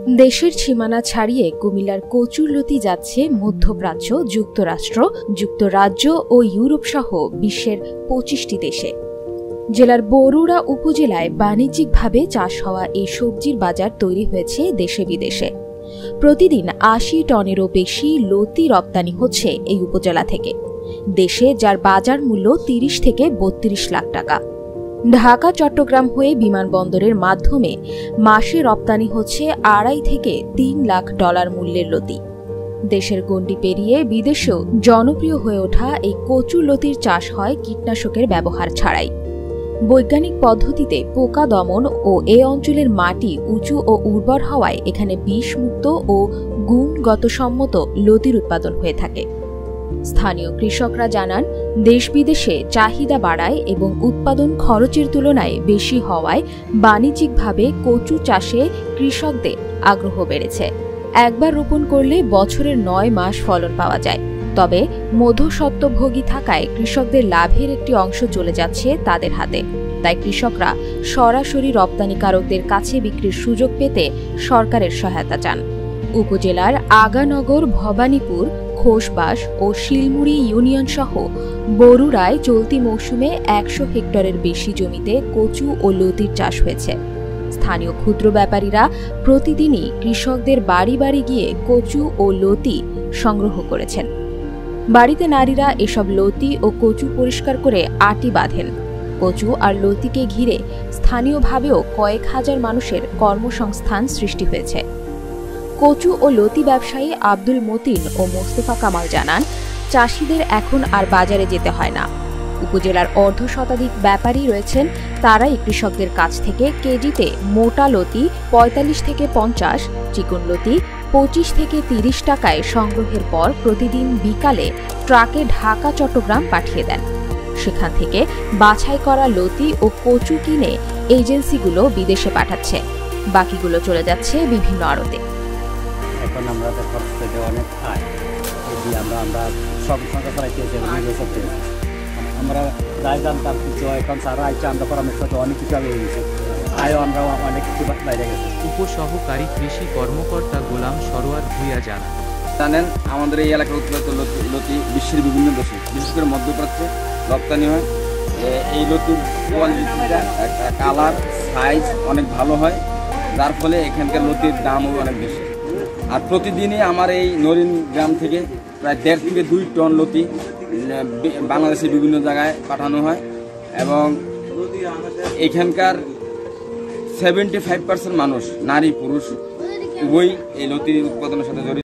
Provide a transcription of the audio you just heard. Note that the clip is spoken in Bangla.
দেশের সীমানা ছাড়িয়ে কুমিল্লার কচুরলতি যাচ্ছে মধ্যপ্রাচ্য, যুক্তরাষ্ট্র, যুক্তরাজ্য ও ইউরোপ সহ বিশ্বের ২৫টি দেশে। জেলার বরুড়া উপজেলায় বাণিজ্যিকভাবে চাষ হওয়া এই সবজির বাজার তৈরি হয়েছে দেশে বিদেশে। প্রতিদিন ৮০ টনেরও বেশি লতি রপ্তানি হচ্ছে এই উপজেলা থেকে দেশে, যার বাজার মূল্য ৩০ থেকে ৩২ লাখ টাকা। ঢাকা চট্টগ্রাম হয়ে বিমানবন্দরের মাধ্যমে মাসে রপ্তানি হচ্ছে ২.৫ থেকে ৩ লাখ ডলার মূল্যের লতি। দেশের গণ্ডি পেরিয়ে বিদেশেও জনপ্রিয় হয়ে ওঠা এই কচু লতির চাষ হয় কীটনাশকের ব্যবহার ছাড়াই। বৈজ্ঞানিক পদ্ধতিতে পোকা দমন ও এ অঞ্চলের মাটি উঁচু ও উর্বর হওয়ায় এখানে বিষমুক্ত ও গুণগতসম্মত লতির উৎপাদন হয়ে থাকে। স্থানীয় কৃষকরা জানান, দেশ বিদেশে চাহিদা বাড়ায় এবং উৎপাদন খরচের তুলনায় বেশি হওয়ায় বাণিজ্যিকভাবে কচু চাষে কৃষকদের আগ্রহ বেড়েছে। একবার রোপণ করলে বছরের ৯ মাস ফলন পাওয়া যায়। তবে মধ্যস্বত্বভোগী থাকায় কৃষকদের লাভের একটি অংশ চলে যাচ্ছে তাদের হাতে। তাই কৃষকরা সরাসরি রপ্তানিকারকদের কাছে বিক্রির সুযোগ পেতে সরকারের সহায়তা চান। উপজেলার আগানগর, ভবানীপুর, খোসবাস ও শিলমুড়ি ইউনিয়ন সহ বরুড়ায় চলতি মৌসুমে ১০০ হেক্টরের বেশি জমিতে কচু ও লতির চাষ হয়েছে। স্থানীয় ক্ষুদ্র ব্যাপারীরা প্রতিদিনই কৃষকদের বাড়ি বাড়ি গিয়ে কচু ও লতি সংগ্রহ করেছেন। বাড়িতে নারীরা এসব লতি ও কচু পরিষ্কার করে আটি বাঁধেন। কচু আর লতিকে ঘিরে স্থানীয়ভাবেও কয়েক হাজার মানুষের কর্মসংস্থান সৃষ্টি হয়েছে। কচু ও লতি ব্যবসায়ী আব্দুল মতিন ও মোস্তফা কামাল জানান, চাষিদের এখন আর বাজারে যেতে হয় না। উপজেলার অর্ধশতাধিক ব্যাপারী রয়েছেন, তারাই কৃষকদের কাছ থেকে কেজিতে মোটা লতি ৪৫ থেকে ৫০, চিকন লতি ২৫ থেকে ৩০ টাকায় সংগ্রহের পর প্রতিদিন বিকালে ট্রাকে ঢাকা চট্টগ্রাম পাঠিয়ে দেন। সেখান থেকে বাছাই করা লতি ও কচু কিনে এজেন্সিগুলো বিদেশে পাঠাচ্ছে, বাকিগুলো চলে যাচ্ছে বিভিন্ন আড়তে। এখন আমরা খরচ থেকে অনেক আয় আমরা সব সংখ্যা চালাইতে আমরা যাই জানতাম কিছু এখন সারা আইছে, আমরা পরামর্শ অনেক কিছু হয়ে গেছে, আয়ও আমরা অনেক কিছু বাইরে গেছে। উপসহকারী কৃষি কর্মকর্তা গোলাম সরোয়ার ভূঁইয়া জানেন, আমাদের এই এলাকার উৎপাদিত লতি বিশ্বের বিভিন্ন দেশে, বিশেষ করে মধ্যপ্রাচ্যে রপ্তানি হয়। এই লতির কোয়ালিটিটা কালার সাইজ অনেক ভালো হয়, যার ফলে এখানকার লতির দামও অনেক বেশি। আর প্রতিদিনই আমার এই নরিন গ্রাম থেকে প্রায় ১.৫ থেকে ২ টন লতি বাংলাদেশের বিভিন্ন জায়গায় পাঠানো হয় এবং এখানকার 75% মানুষ, নারী পুরুষ উভয়ই এই লতির উৎপাদনের সাথে জড়িত।